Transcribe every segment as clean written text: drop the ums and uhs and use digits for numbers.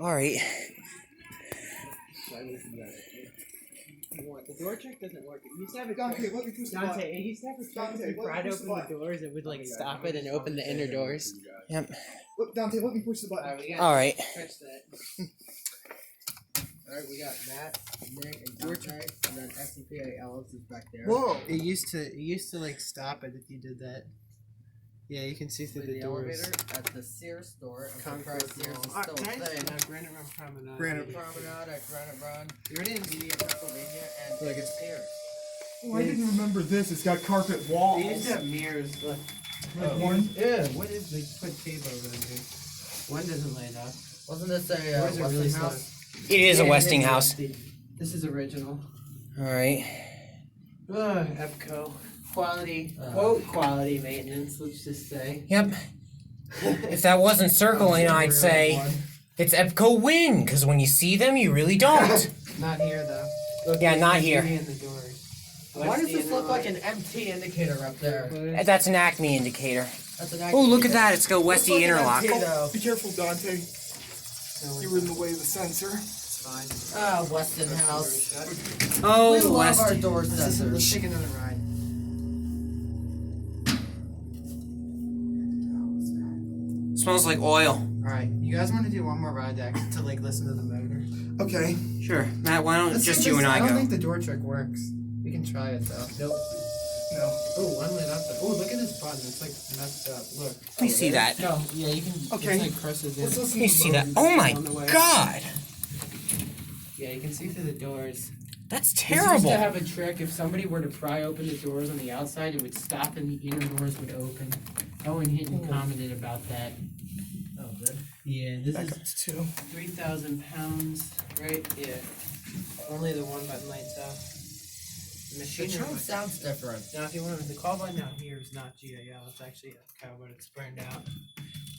Alright. The door trick doesn't work. You used to have a Dante, let me push the button. Dante, it used to have a trick Dante, if you let me pried push open the the button. doors, it would like stop it and open the inner doors. Yep. Look, Dante, let me push the button. Alright. Catch that. Alright, we got Matt, Nick, and Dante, and then SCPA Ellis is back there. Whoa! It used to like stop it if you did that. Yeah, you can see through the doors. Elevator at the Sears store. I'm Concrete surprised Sears is Mall. still a thing. Granite Run Promenade. Granite. Promenade at Granite Run, Here it is. Pennsylvania, and Look, it's Sears. Oh, I didn't remember this. It's got carpet walls. They used to have mirrors. Look. One. Yeah, what is they put tape over them, dude? One doesn't lay down. Wasn't this a Doors are really Westinghouse? It is a Yeah, Westinghouse. This is original. Alright. EPCO. Quality, quote, quality maintenance, let's just say. Yep. If that wasn't circling, I'd say it's EPCO win, because when you see them, you really don't. Not here, though. Look, Yeah, not there's here. beauty in the doors. Why does this look like an MT indicator up there? That's an Acme indicator. That's an Oh, look at that. It's got Westy Looks like an interlock. MT though. Be careful, Dante. You were in the way of the sensor. It's fine. Ah, Westinghouse. Oh, We love our Westy. door Let's sensors. take another ride. Smells like oil. Alright, you guys want to do one more ride to like listen to the motor? Okay. Sure. Matt, why don't Let's just see you if and this- I I don't go? think the door trick works. We can try it though. Nope. No. Oh, one lit up. Oh, look at this button. It's like messed up. Look. Let me see that. No, yeah, you can. Okay. It's like crushes in. Let's listen Let me to the see that. motor. Oh my On the way. god. Yeah, you can see through the doors. That's This used terrible. to have a trick. If somebody were to pry open the doors on the outside, it would stop and the inner doors would open. Owen Hinton commented about that. Oh, good. Yeah, this Back is up to 2. 3,000 pounds, right? Yeah. Only the one button lights up. The The machine trim room. sounds different. Now, if you want the call button out here is not GAL. It's actually a cow, but it's burned out.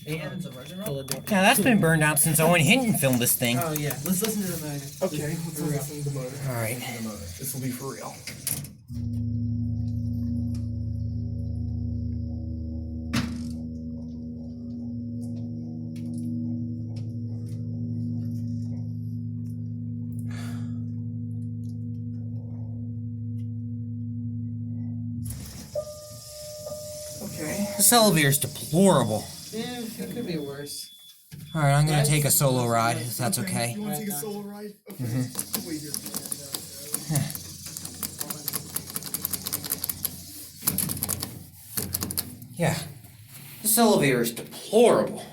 And It's original. pull the door. Yeah, that's been burned out since Owen Hinton filmed this thing. Oh yeah, let's listen to the motor. Okay, let's For real. listen to the motor. Alright. This will be for real. Okay. This elevator's deplorable. Yeah, it could be worse. Alright, I'm gonna take a solo ride, if that's okay. You want to take a solo ride? Okay. I'll wait here. Yeah. This elevator is deplorable.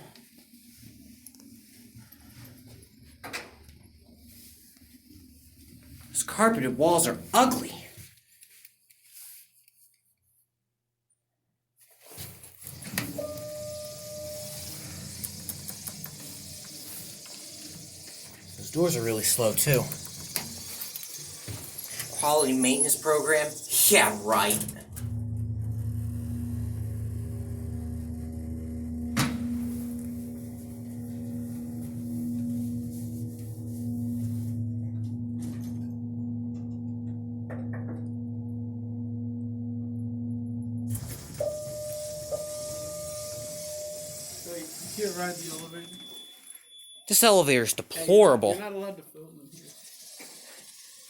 Those carpeted walls are ugly. Those doors are really slow, too. Quality maintenance program? Yeah, right. So you can't ride the elevator? This elevator's deplorable. You're not allowed to film in here.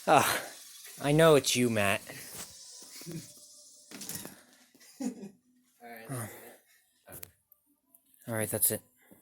Ah, I know it's you, Matt. Alright, that's it.